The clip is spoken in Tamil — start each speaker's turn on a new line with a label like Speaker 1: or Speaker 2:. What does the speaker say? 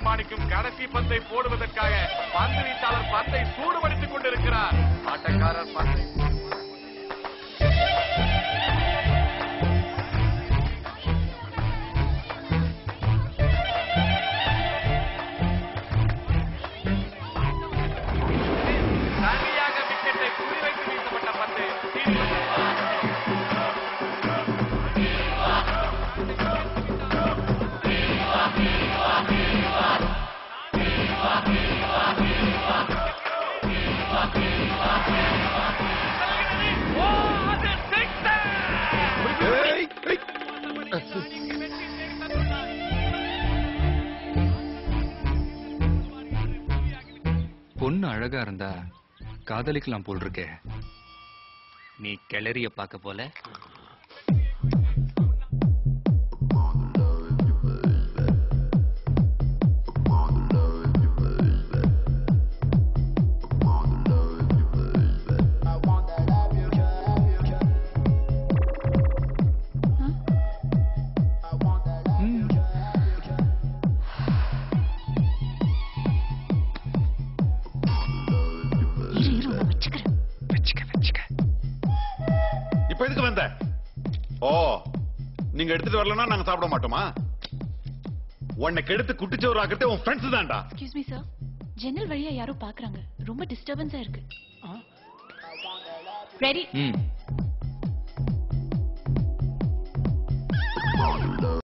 Speaker 1: தீர்மானிக்கும் கடைசி பந்தை போடுவதற்காக பந்து வீச்சாளர் பந்தை சூடுபடுத்திக் கொண்டிருக்கிறார். ஆட்டக்காரர் பந்தை சரியாக விக்கெட்டை குறிவைத்து வீசப்பட்ட பந்து
Speaker 2: பொண்ணு அழகா இருந்தா காதலிக்கலாம் போல் இருக்கே. நீ கிளறிய பார்க்க போல.
Speaker 3: இப்ப எதுக்கு வந்த? ஓ, நீங்க எடுத்துட்டு வரலன்னா நாங்க சாப்பிட மாட்டோமா? உன்னை கெடுத்து குட்டிச்சோறு ஆக்குறதே உன் ஃப்ரெண்ட்ஸ் தான்டா.
Speaker 4: எக்ஸ்கியூஸ் மீ சார், ஜன்னல் வழியா யாரோ பாக்குறாங்க. ரொம்ப டிஸ்டர்பன்ஸா இருக்கு. ரெடி?